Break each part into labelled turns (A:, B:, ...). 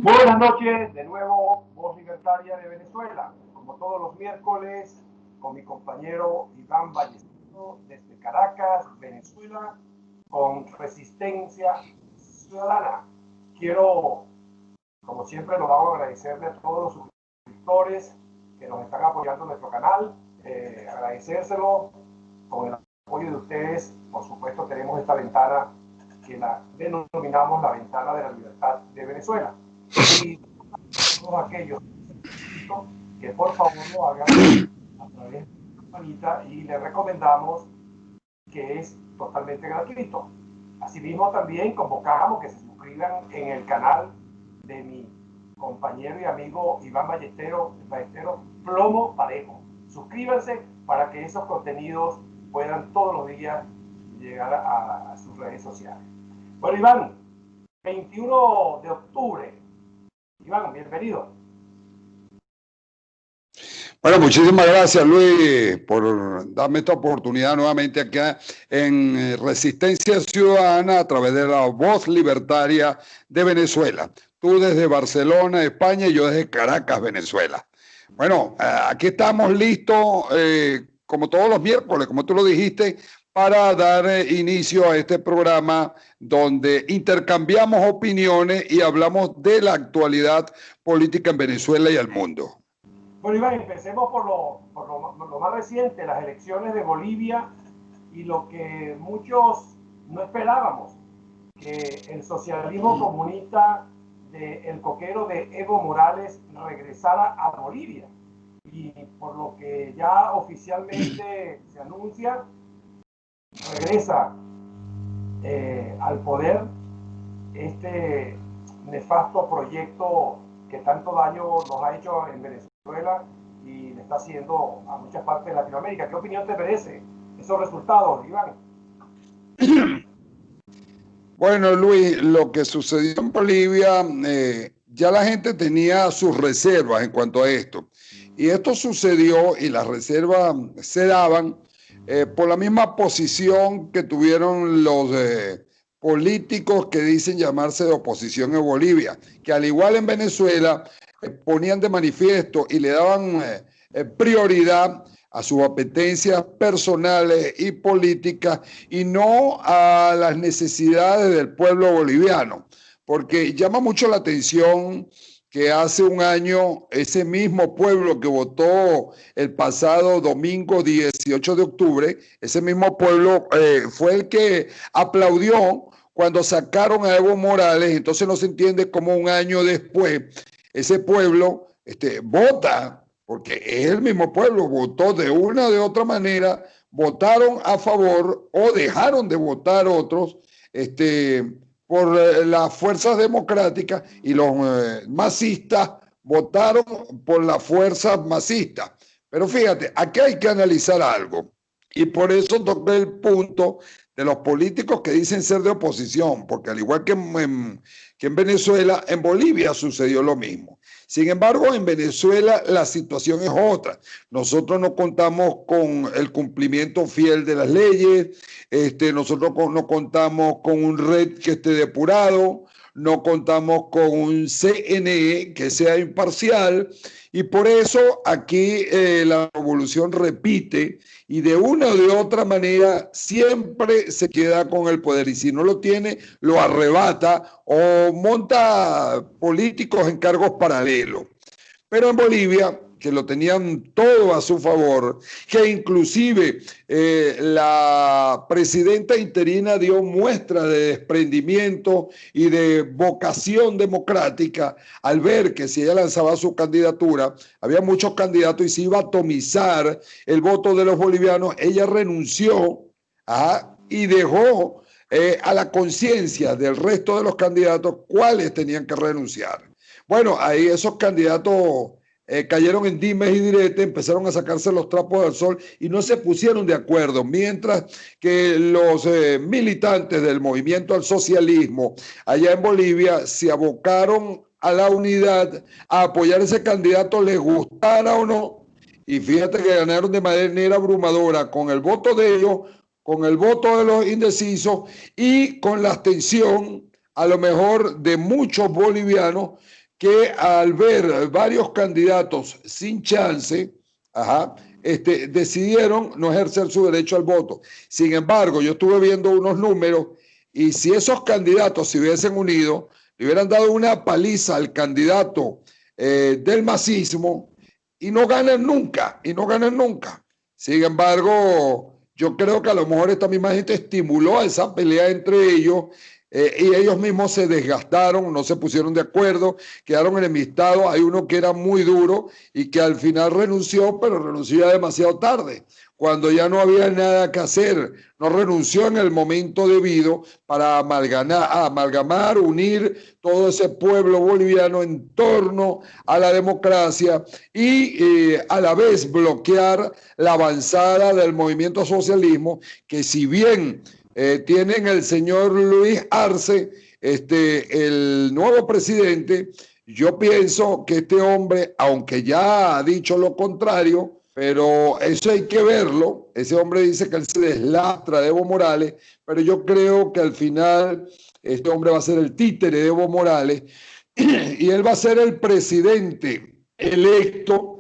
A: Muy buenas noches, de nuevo, Voz Libertaria de Venezuela. Como todos los miércoles, con mi compañero Iván Ballestero desde Caracas, Venezuela, con Resistencia Ciudadana. Quiero, como siempre, lo hago agradecerle a todos los suscriptores que nos están apoyando en nuestro canal, agradecérselo con el apoyo de ustedes. Por supuesto, tenemos esta ventana que la denominamos la ventana de la libertad de Venezuela. Y todos aquellos que por favor lo hagan a través de la campanita, y les recomendamos que es totalmente gratuito. Asimismo, también convocamos que se suscriban en el canal de mi compañero y amigo Iván Ballestero Plomo Parejo. Suscríbanse para que esos contenidos puedan todos los días llegar a sus redes sociales. Bueno, Iván, 21 de octubre. Iván, bienvenido.
B: Bueno, muchísimas gracias, Luis, por darme esta oportunidad nuevamente acá en Resistencia Ciudadana a través de la Voz Libertaria de Venezuela. Tú desde Barcelona, España, y yo desde Caracas, Venezuela. Bueno, aquí estamos listos, como todos los miércoles, como tú lo dijiste, para dar inicio a este programa donde intercambiamos opiniones y hablamos de la actualidad política en Venezuela y el mundo.
A: Bueno, Iván, empecemos por lo más reciente, las elecciones de Bolivia, y lo que muchos no esperábamos, que el socialismo comunista del coquero de Evo Morales regresara a Bolivia. Y por lo que ya oficialmente se anuncia, regresa al poder este nefasto proyecto que tanto daño nos ha hecho en Venezuela y le está haciendo a muchas partes de Latinoamérica. ¿Qué opinión te merece esos resultados, Iván?
B: Bueno, Luis, lo que sucedió en Bolivia, ya la gente tenía sus reservas en cuanto a esto. Y esto sucedió y las reservas se daban por la misma posición que tuvieron los políticos que dicen llamarse de oposición en Bolivia, que al igual en Venezuela ponían de manifiesto y le daban prioridad a sus apetencias personales y políticas y no a las necesidades del pueblo boliviano, porque llama mucho la atención que hace un año ese mismo pueblo que votó el pasado domingo 18 de octubre, ese mismo pueblo fue el que aplaudió cuando sacaron a Evo Morales. Entonces no se entiende cómo un año después ese pueblo vota, porque es el mismo pueblo, votó de una o de otra manera, votaron a favor o dejaron de votar otros por las fuerzas democráticas, y los masistas votaron por las fuerzas masistas. Pero fíjate, aquí hay que analizar algo, y por eso toqué el punto de los políticos que dicen ser de oposición, porque al igual que en Venezuela, en Bolivia sucedió lo mismo. Sin embargo, en Venezuela la situación es otra. Nosotros no contamos con el cumplimiento fiel de las leyes, nosotros no contamos con un red que esté depurado, no contamos con un CNE que sea imparcial, y por eso aquí la revolución repite y de una o de otra manera siempre se queda con el poder, y si no lo tiene, lo arrebata o monta políticos en cargos paralelos. Pero en Bolivia, que lo tenían todo a su favor, que inclusive la presidenta interina dio muestra de desprendimiento y de vocación democrática al ver que si ella lanzaba su candidatura, había muchos candidatos y se iba a atomizar el voto de los bolivianos, ella renunció y dejó a la conciencia del resto de los candidatos cuáles tenían que renunciar. Bueno, ahí esos candidatos cayeron en dimes y diretes, empezaron a sacarse los trapos del sol y no se pusieron de acuerdo, mientras que los militantes del movimiento al socialismo allá en Bolivia se abocaron a la unidad, a apoyar a ese candidato, les gustara o no, y fíjate que ganaron de manera abrumadora con el voto de ellos, con el voto de los indecisos y con la abstención a lo mejor de muchos bolivianos que al ver varios candidatos sin chance, decidieron no ejercer su derecho al voto. Sin embargo, yo estuve viendo unos números y si esos candidatos se hubiesen unido, le hubieran dado una paliza al candidato del masismo y no ganan nunca, y no ganan nunca. Sin embargo, yo creo que a lo mejor esta misma gente estimuló esa pelea entre ellos y ellos mismos se desgastaron, no se pusieron de acuerdo, quedaron enemistados. Hay uno que era muy duro y que al final renunció, pero renunció ya demasiado tarde, cuando ya no había nada que hacer. No renunció en el momento debido para amalgamar, unir todo ese pueblo boliviano en torno a la democracia y a la vez bloquear la avanzada del movimiento socialismo, que si bien tienen el señor Luis Arce, el nuevo presidente, yo pienso que este hombre, aunque ya ha dicho lo contrario, pero eso hay que verlo. Ese hombre dice que él se deslastra de Evo Morales, pero yo creo que al final este hombre va a ser el títere de Evo Morales y él va a ser el presidente electo,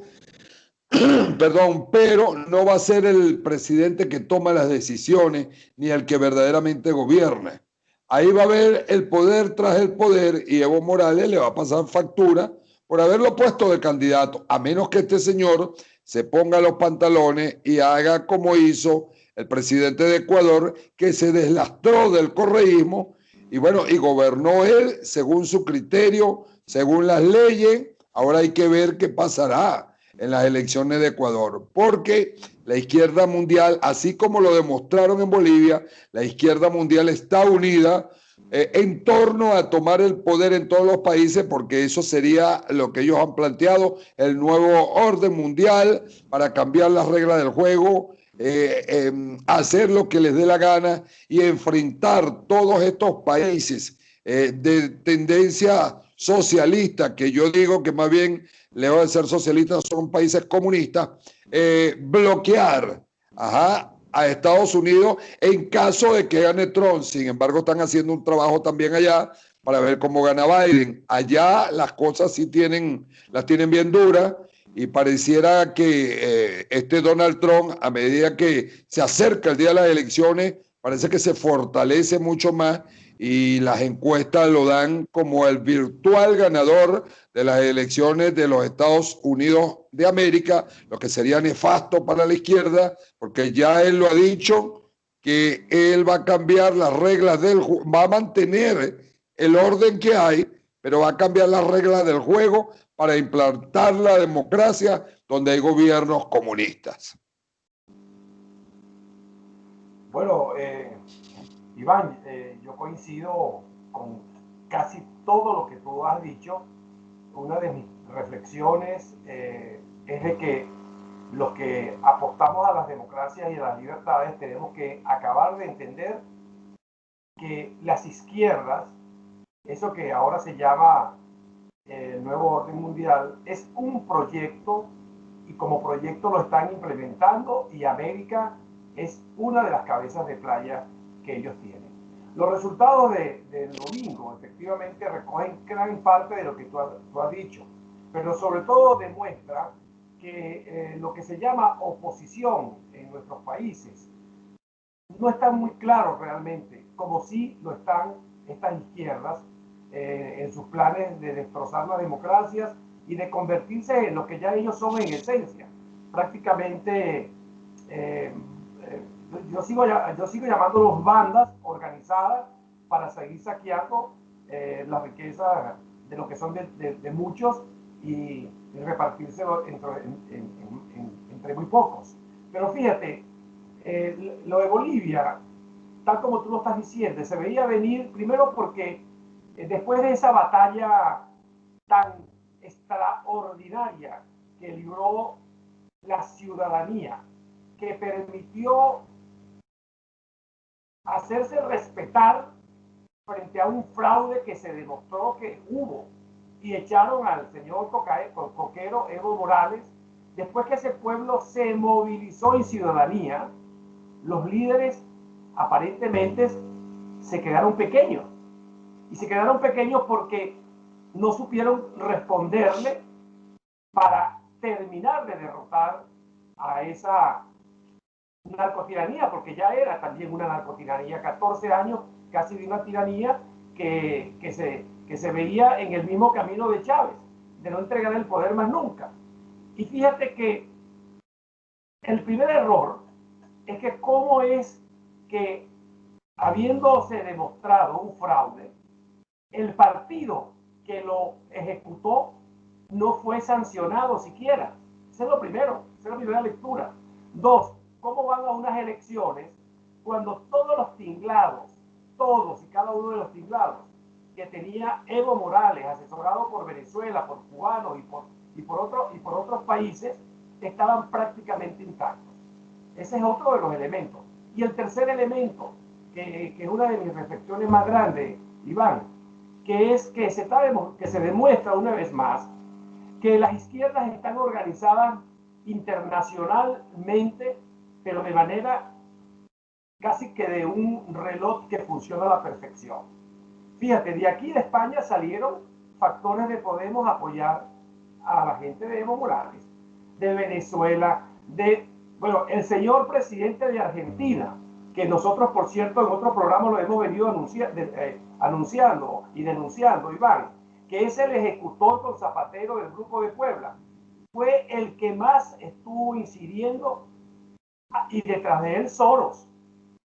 B: perdón, pero no va a ser el presidente que toma las decisiones ni el que verdaderamente gobierna. Ahí va a haber el poder tras el poder y Evo Morales le va a pasar factura por haberlo puesto de candidato, a menos que este señor se ponga los pantalones y haga como hizo el presidente de Ecuador, que se deslastró del correísmo y bueno, y gobernó él según su criterio, según las leyes. Ahora hay que ver qué pasará en las elecciones de Ecuador, porque la izquierda mundial, así como lo demostraron en Bolivia, la izquierda mundial está unida en torno a tomar el poder en todos los países, porque eso sería lo que ellos han planteado, el nuevo orden mundial para cambiar las reglas del juego, hacer lo que les dé la gana y enfrentar todos estos países de tendencia socialista, que yo digo que más bien lejos de ser socialistas son países comunistas, bloquear a Estados Unidos en caso de que gane Trump. Sin embargo, están haciendo un trabajo también allá para ver cómo gana Biden. Allá las cosas sí las tienen bien duras y pareciera que este Donald Trump, a medida que se acerca el día de las elecciones, parece que se fortalece mucho más y las encuestas lo dan como el virtual ganador de las elecciones de los Estados Unidos de América, lo que sería nefasto para la izquierda, porque ya él lo ha dicho, que él va a cambiar las reglas va a mantener el orden que hay, pero va a cambiar las reglas del juego para implantar la democracia donde hay gobiernos comunistas.
A: Bueno, Iván, yo coincido con casi todo lo que tú has dicho. Una de mis reflexiones es de que los que apostamos a las democracias y a las libertades tenemos que acabar de entender que las izquierdas, eso que ahora se llama el nuevo orden mundial, es un proyecto y como proyecto lo están implementando y América es una de las cabezas de playa que ellos tienen. Los resultados del domingo efectivamente recogen gran parte de lo que tú has dicho, pero sobre todo demuestra que lo que se llama oposición en nuestros países no está muy claro realmente, como sí lo están estas izquierdas en sus planes de destrozar las democracias y de convertirse en lo que ya ellos son en esencia. Prácticamente, yo sigo llamándolos bandas organizadas para seguir saqueando la riqueza de lo que son de muchos y repartirse entre muy pocos. Pero fíjate, lo de Bolivia, tal como tú lo estás diciendo, se veía venir primero porque después de esa batalla tan extraordinaria que libró la ciudadanía, que permitió hacerse respetar frente a un fraude que se demostró que hubo y echaron al señor coquero Evo Morales, después que ese pueblo se movilizó en ciudadanía, los líderes aparentemente se quedaron pequeños. Y se quedaron pequeños porque no supieron responderle para terminar de derrotar a esa narcotiranía, porque ya era también una narcotiranía, 14 años casi de una tiranía que se veía en el mismo camino de Chávez, de no entregar el poder más nunca. Y fíjate que el primer error es que cómo es que, habiéndose demostrado un fraude, el partido que lo ejecutó no fue sancionado siquiera. Eso es lo primero, esa es la primera lectura. Dos, ¿cómo van a unas elecciones cuando todos los tinglados, todos y cada uno de los tinglados que tenía Evo Morales, asesorado por Venezuela, por cubanos y por otros países, estaban prácticamente intactos? Ese es otro de los elementos. Y el tercer elemento, que es una de mis reflexiones más grandes, Iván, que es que se demuestra una vez más que las izquierdas están organizadas internacionalmente, pero de manera casi que de un reloj que funciona a la perfección. Fíjate, de aquí de España salieron factores de Podemos apoyar a la gente de Evo Morales, de Venezuela, bueno, el señor presidente de Argentina, que nosotros, por cierto, en otro programa lo hemos venido anunciando y denunciando, Iván, que es el ejecutor con Zapatero del Grupo de Puebla, fue el que más estuvo incidiendo, y detrás de él Soros.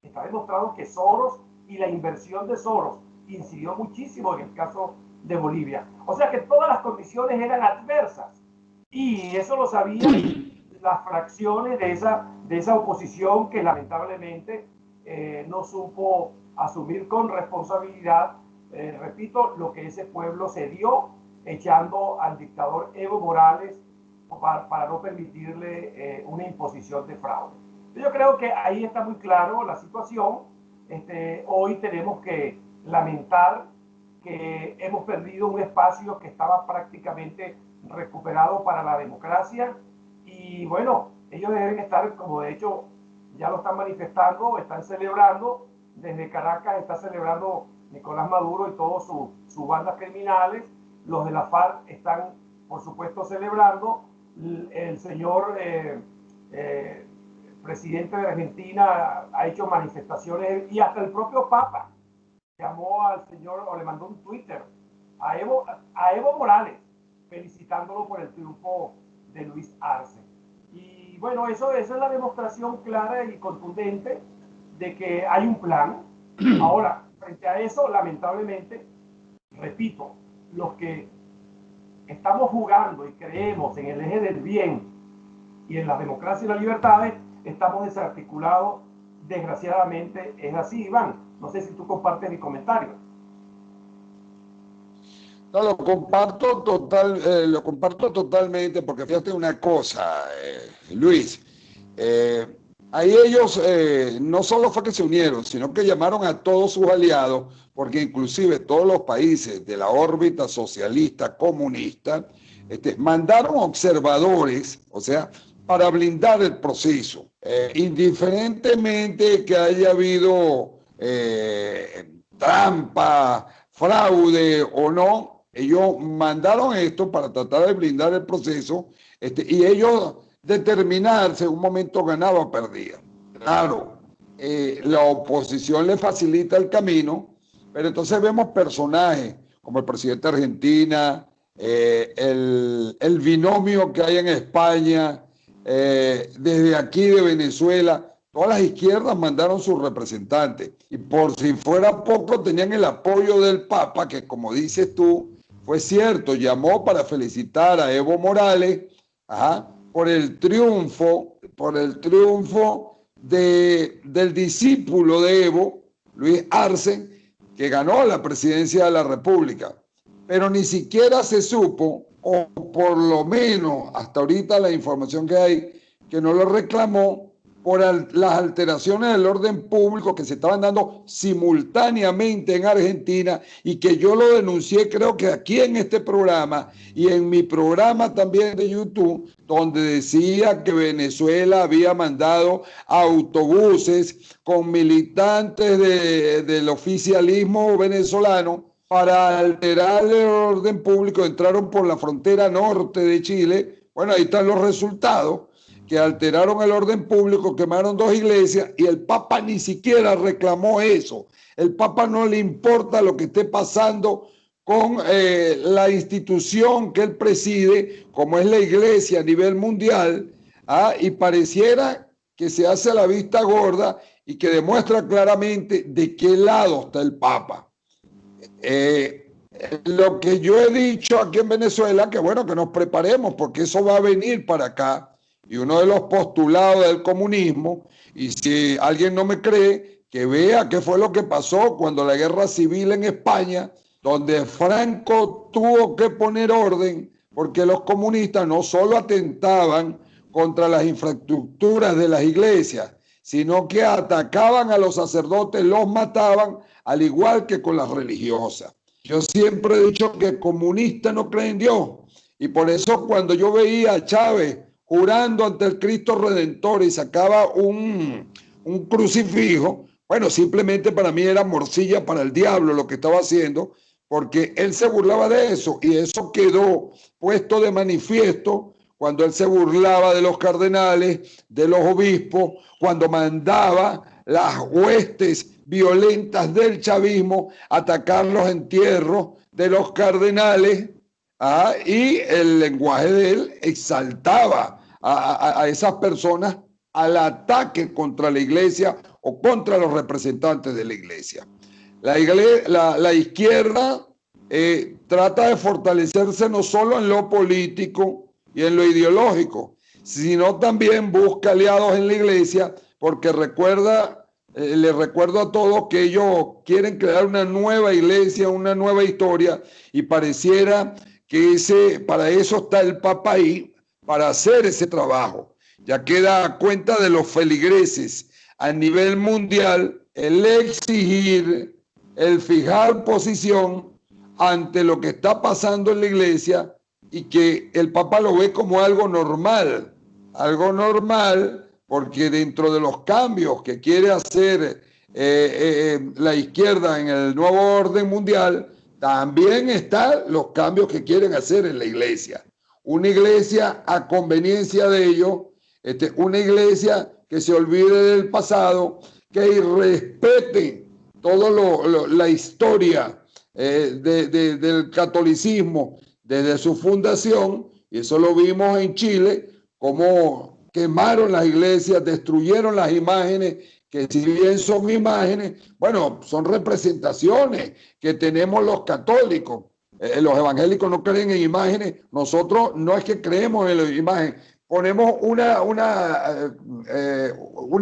A: Está demostrado que Soros y la inversión de Soros incidió muchísimo en el caso de Bolivia. O sea que todas las condiciones eran adversas, y eso lo sabían las fracciones de esa oposición que lamentablemente no supo asumir con responsabilidad, repito, lo que ese pueblo se dio echando al dictador Evo Morales para no permitirle una imposición de fraude. Yo creo que ahí está muy claro la situación. Hoy tenemos que lamentar que hemos perdido un espacio que estaba prácticamente recuperado para la democracia. Y bueno, ellos deben estar, como de hecho ya lo están manifestando, están celebrando, desde Caracas está celebrando Nicolás Maduro y todas sus bandas criminales. Los de la FARC están, por supuesto, celebrando. El señor presidente de Argentina ha hecho manifestaciones, y hasta el propio Papa llamó al señor, o le mandó un Twitter a Evo Morales, felicitándolo por el triunfo de Luis Arce. Y bueno, eso es la demostración clara y contundente de que hay un plan. Ahora, frente a eso, lamentablemente, repito, los que estamos jugando y creemos en el eje del bien y en la democracia y las libertades, estamos desarticulados. Desgraciadamente es así, Iván. No sé si tú compartes mi comentario.
B: No, lo comparto totalmente, porque fíjate una cosa, Luis, ahí ellos no solo fue que se unieron, sino que llamaron a todos sus aliados, porque inclusive todos los países de la órbita socialista comunista mandaron observadores, o sea, para blindar el proceso, indiferentemente que haya habido trampa, fraude o no. Ellos mandaron esto para tratar de blindar el proceso, y ellos determinar si en un momento ganaba o perdía. Claro, la oposición le facilita el camino, pero entonces vemos personajes como el presidente de Argentina, el binomio que hay en España, desde aquí de Venezuela. Todas las izquierdas mandaron sus representantes, y por si fuera poco tenían el apoyo del Papa, que, como dices tú, fue cierto, llamó para felicitar a Evo Morales, por el triunfo del discípulo de Evo, Luis Arce, que ganó la presidencia de la República. Pero ni siquiera se supo, o por lo menos hasta ahorita la información que hay, que no lo reclamó por las alteraciones del orden público que se estaban dando simultáneamente en Argentina, y que yo lo denuncié, creo que aquí en este programa y en mi programa también de YouTube, donde decía que Venezuela había mandado autobuses con militantes del oficialismo venezolano para alterar el orden público, entraron por la frontera norte de Chile. Bueno, ahí están los resultados, que alteraron el orden público, quemaron 2 iglesias y el Papa ni siquiera reclamó eso. El Papa no le importa lo que esté pasando con la institución que él preside, como es la iglesia a nivel mundial, y pareciera que se hace la vista gorda y que demuestra claramente de qué lado está el Papa. Lo que yo he dicho aquí en Venezuela, que bueno, que nos preparemos porque eso va a venir para acá, y uno de los postulados del comunismo, y si alguien no me cree, que vea qué fue lo que pasó cuando la guerra civil en España, donde Franco tuvo que poner orden porque los comunistas no solo atentaban contra las infraestructuras de las iglesias, sino que atacaban a los sacerdotes, los mataban, al igual que con las religiosas. Yo siempre he dicho que comunistas no creen en Dios, y por eso cuando yo veía a Chávez jurando ante el Cristo Redentor y sacaba un crucifijo, bueno, simplemente para mí era morcilla para el diablo lo que estaba haciendo, porque él se burlaba de eso, y eso quedó puesto de manifiesto cuando él se burlaba de los cardenales, de los obispos, cuando mandaba las huestes violentas del chavismo atacar los entierros de los cardenales, y el lenguaje de él exaltaba a esas personas al ataque contra la iglesia o contra los representantes de la iglesia. La izquierda trata de fortalecerse no solo en lo político y en lo ideológico, sino también busca aliados en la iglesia, porque les recuerdo a todos que ellos quieren crear una nueva iglesia, una nueva historia, y pareciera que para eso está el Papa ahí, para hacer ese trabajo. Ya queda cuenta de los feligreses a nivel mundial el exigir, el fijar posición ante lo que está pasando en la iglesia, y que el Papa lo ve como algo normal porque dentro de los cambios que quiere hacer la izquierda en el nuevo orden mundial, también están los cambios que quieren hacer en la iglesia. Una iglesia a conveniencia de ellos, una iglesia que se olvide del pasado, que respete toda la historia del catolicismo desde su fundación, y eso lo vimos en Chile, cómo quemaron las iglesias, destruyeron las imágenes, que si bien son imágenes, bueno, son representaciones que tenemos los católicos. Los evangélicos no creen en imágenes, nosotros no es que creemos en la imagen, ponemos una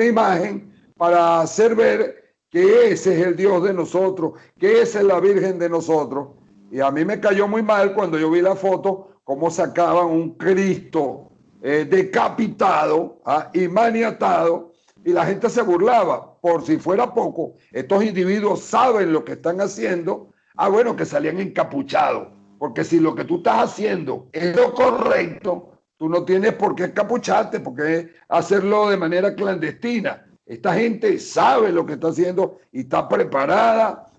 B: imagen para hacer ver que ese es el Dios de nosotros, que esa es la Virgen de nosotros. Y a mí me cayó muy mal cuando yo vi la foto, cómo sacaban un Cristo decapitado y maniatado, y la gente se burlaba. Por si fuera poco, estos individuos saben lo que están haciendo. Bueno, que salían encapuchados, porque si lo que tú estás haciendo es lo correcto, tú no tienes por qué encapucharte, porque hacerlo de manera clandestina. Esta gente sabe lo que está haciendo y está preparada,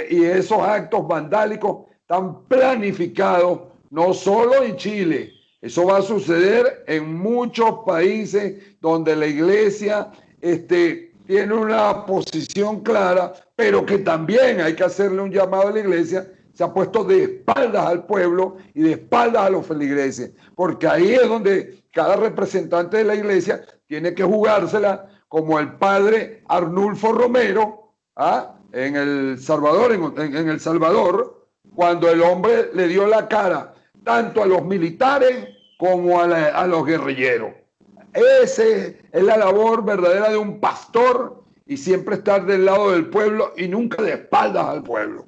B: y esos actos vandálicos están planificados no solo en Chile. Eso va a suceder en muchos países donde la iglesia tiene una posición clara, pero que también hay que hacerle un llamado a la iglesia. Se ha puesto de espaldas al pueblo y de espaldas a los feligreses, porque ahí es donde cada representante de la iglesia tiene que jugársela, como el padre Arnulfo Romero en El Salvador, en El Salvador, cuando el hombre le dio la cara tanto a los militares como a los guerrilleros. Esa es la labor verdadera de un pastor, y siempre estar del lado del pueblo y nunca de espaldas al pueblo.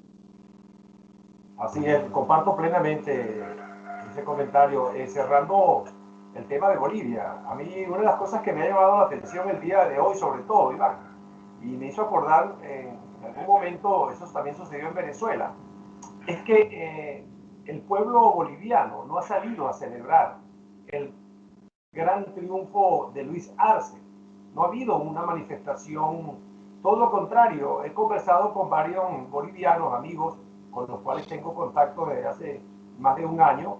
A: Así es, comparto plenamente ese comentario. Cerrando el tema de Bolivia, a mí una de las cosas que me ha llamado la atención el día de hoy, sobre todo, Iván, y me hizo acordar en algún momento, eso también sucedió en Venezuela, es que el pueblo boliviano no ha salido a celebrar el gran triunfo de Luis Arce. No ha habido una manifestación, todo lo contrario. He conversado con varios bolivianos, amigos, con los cuales tengo contacto desde hace más de un año.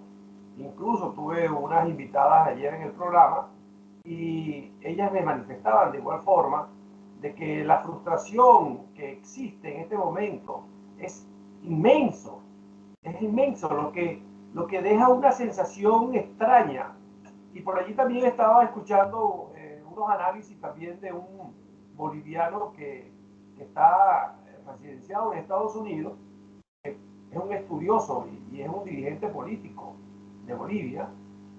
A: Incluso tuve unas invitadas ayer en el programa y ellas me manifestaban de igual forma de que la frustración que existe en este momento es inmenso, lo que deja una sensación extraña. Y por allí también estaba escuchando unos análisis también de un boliviano que está residenciado en Estados Unidos, es un estudioso y es un dirigente político de Bolivia,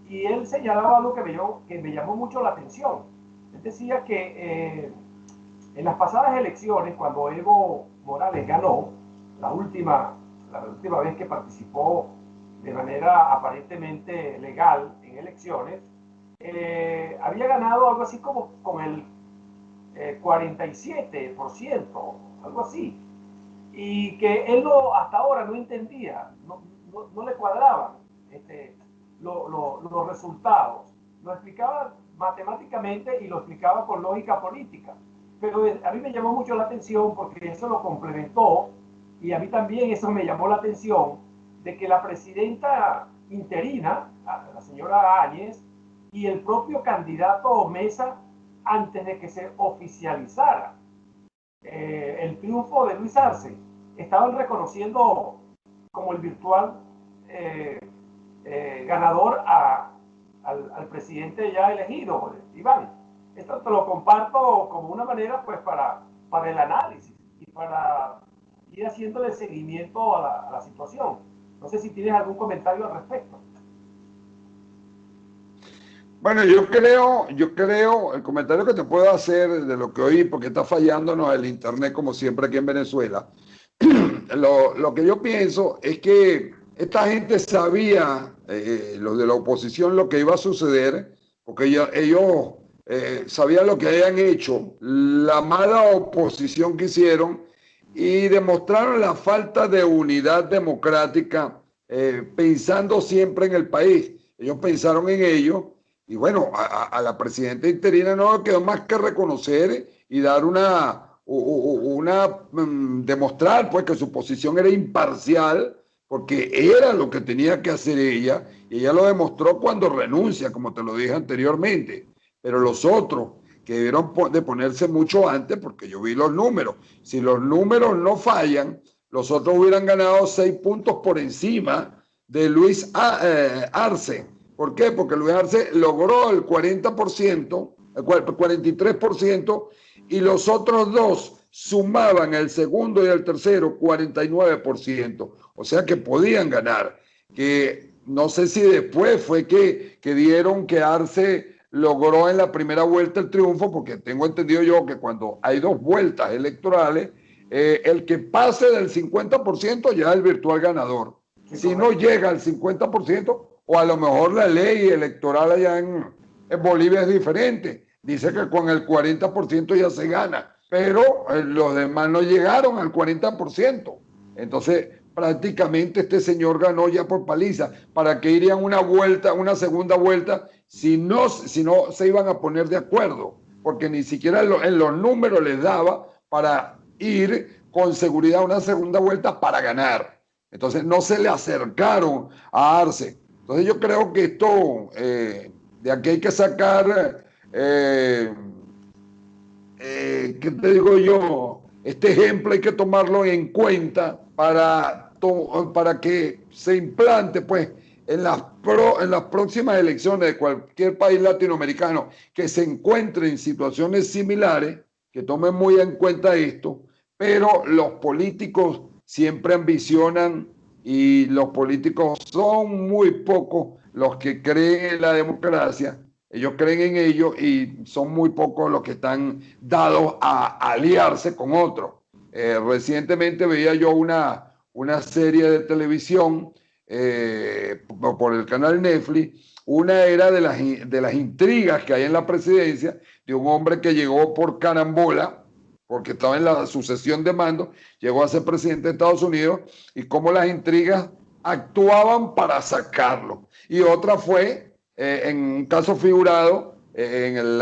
A: y él señalaba algo que me llamó mucho la atención. Él decía que en las pasadas elecciones, cuando Evo Morales ganó, la última vez que participó de manera aparentemente legal en elecciones, había ganado algo así como con el 47%, algo así, y que él hasta ahora no entendía, no le cuadraban los resultados. Lo explicaba matemáticamente y lo explicaba con lógica política, pero a mí me llamó mucho la atención porque eso lo complementó, y a mí también eso me llamó la atención, de que la presidenta interina, la señora Áñez, y el propio candidato Mesa, antes de que se oficializara el triunfo de Luis Arce, estaban reconociendo como el virtual ganador al presidente ya elegido, Iván. Esto te lo comparto como una manera pues para el análisis y para ir haciéndole seguimiento a la situación. No sé si tienes algún comentario al respecto.
B: Bueno, yo creo, el comentario que te puedo hacer de lo que oí, porque está fallándonos el internet como siempre aquí en Venezuela, lo que yo pienso es que esta gente sabía, los de la oposición, lo que iba a suceder, porque ellos sabían lo que habían hecho, la mala oposición que hicieron y demostraron la falta de unidad democrática, pensando siempre en el país. Ellos pensaron en ello. Y bueno, a la presidenta interina no quedó más que reconocer y dar demostrar pues que su posición era imparcial, porque era lo que tenía que hacer ella, y ella lo demostró cuando renuncia, como te lo dije anteriormente. Pero los otros que debieron de ponerse mucho antes, porque yo vi los números, si los números no fallan, los otros hubieran ganado 6 puntos por encima de Luis Arce. ¿Por qué? Porque Luis Arce logró el 40%, el 43%, y los otros dos sumaban el segundo y el tercero 49%. O sea que podían ganar. Que no sé si después fue que dieron que Arce logró en la primera vuelta el triunfo, porque tengo entendido yo que cuando hay 2 vueltas electorales, el que pase del 50% ya es el virtual ganador. Si no llega al 50%, o a lo mejor la ley electoral allá en Bolivia es diferente. Dice que con el 40% ya se gana, pero los demás no llegaron al 40%. Entonces, prácticamente este señor ganó ya por paliza. ¿Para qué irían una segunda vuelta, si no se iban a poner de acuerdo? Porque ni siquiera en los números les daba para ir con seguridad a una segunda vuelta para ganar. Entonces no se le acercaron a Arce. Entonces yo creo que esto, de aquí hay que sacar, ¿qué te digo yo? Este ejemplo hay que tomarlo en cuenta para que se implante pues en las próximas elecciones de cualquier país latinoamericano que se encuentre en situaciones similares, que tomen muy en cuenta esto, pero los políticos siempre ambicionan, y los políticos son muy pocos los que creen en la democracia. Ellos creen en ello y son muy pocos los que están dados a aliarse con otros. Recientemente veía yo una serie de televisión por el canal Netflix. Una era de las intrigas que hay en la presidencia, de un hombre que llegó por carambola, porque estaba en la sucesión de mando, llegó a ser presidente de Estados Unidos, y cómo las intrigas actuaban para sacarlo. Y otra fue, en un caso figurado, en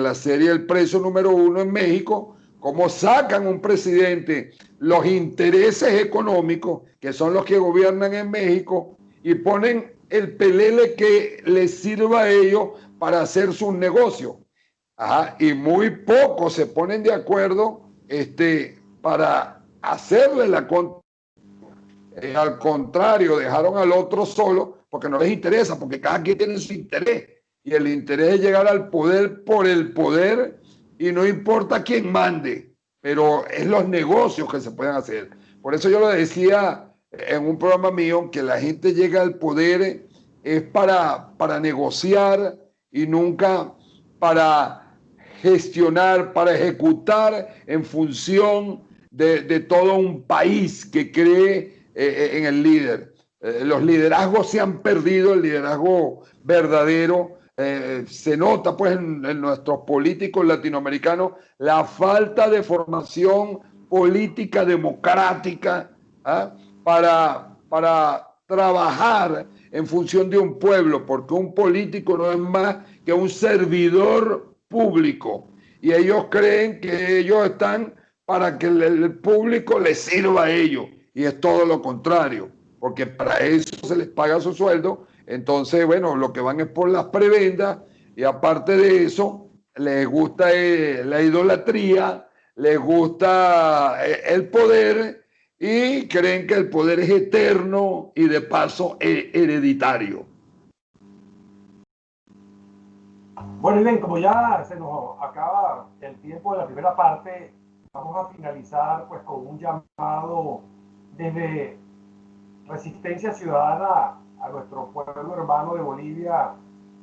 B: la serie El Preso número 1 en México, cómo sacan un presidente los intereses económicos, que son los que gobiernan en México, y ponen el pelele que les sirva a ellos para hacer sus negocios. Ajá, y muy pocos se ponen de acuerdo para hacerle la contra. Al contrario, dejaron al otro solo porque no les interesa, porque cada quien tiene su interés. Y el interés es llegar al poder por el poder y no importa quién mande, pero es los negocios que se pueden hacer. Por eso yo lo decía en un programa mío, que la gente llega al poder es para negociar y nunca para gestionar, para ejecutar en función de todo un país que cree en el líder. Los liderazgos se han perdido, el liderazgo verdadero. Se nota pues en nuestros políticos latinoamericanos la falta de formación política democrática, ¿ah? para trabajar en función de un pueblo, porque un político no es más que un servidor público y ellos creen que ellos están para que el público les sirva a ellos, y es todo lo contrario, porque para eso se les paga su sueldo. Entonces, bueno, lo que van es por las prebendas, y aparte de eso, les gusta la idolatría, les gusta el poder, y creen que el poder es eterno y de paso hereditario.
A: Bueno, y bien, como ya se nos acaba el tiempo de la primera parte, vamos a finalizar pues con un llamado desde Resistencia Ciudadana a nuestro pueblo hermano de Bolivia,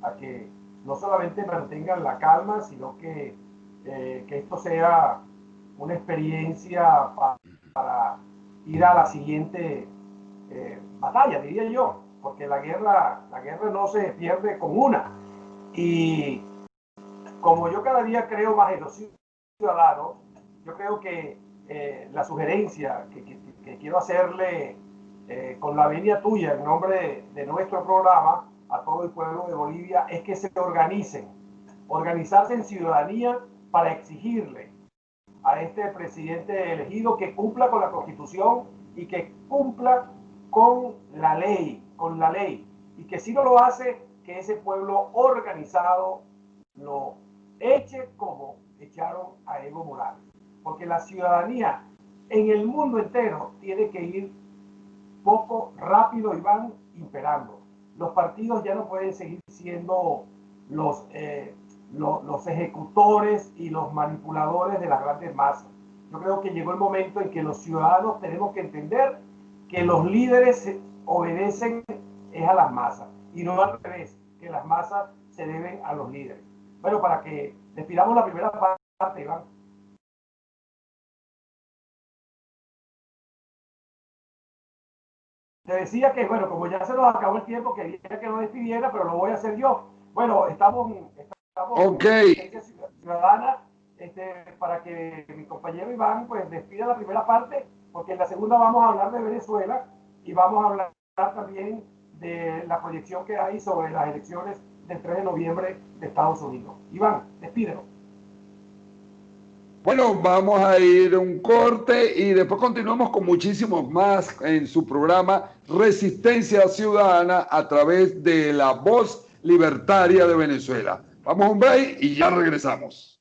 A: a que no solamente mantengan la calma, sino que esto sea una experiencia para ir a la siguiente batalla, diría yo, porque la guerra no se pierde con una. Y como yo cada día creo más en los ciudadanos, yo creo que la sugerencia que quiero hacerle con la venia tuya en nombre de nuestro programa a todo el pueblo de Bolivia es que se organicen, organizarse en ciudadanía para exigirle a este presidente elegido que cumpla con la Constitución y que cumpla con la ley, y que si no lo hace, que ese pueblo organizado lo eche como echaron a Evo Morales. Porque la ciudadanía en el mundo entero tiene que ir poco, rápido, y van imperando. Los partidos ya no pueden seguir siendo los ejecutores y los manipuladores de las grandes masas. Yo creo que llegó el momento en que los ciudadanos tenemos que entender que los líderes obedecen a las masas y no al revés, que las masas se deben a los líderes. Bueno, para que despidamos la primera parte, Iván. Te decía que, bueno, como ya se nos acabó el tiempo, quería que lo despidiera, pero lo voy a hacer yo. Bueno, estamos
B: okay.
A: En ciudadana, para que mi compañero Iván pues despida la primera parte, porque en la segunda vamos a hablar de Venezuela y vamos a hablar también de la proyección que hay sobre las elecciones del 3 de noviembre de Estados Unidos. Iván, despídelo.
B: Bueno, vamos a ir a un corte y después continuamos con muchísimos más en su programa Resistencia Ciudadana a través de la Voz Libertaria de Venezuela. Vamos a un break y ya regresamos.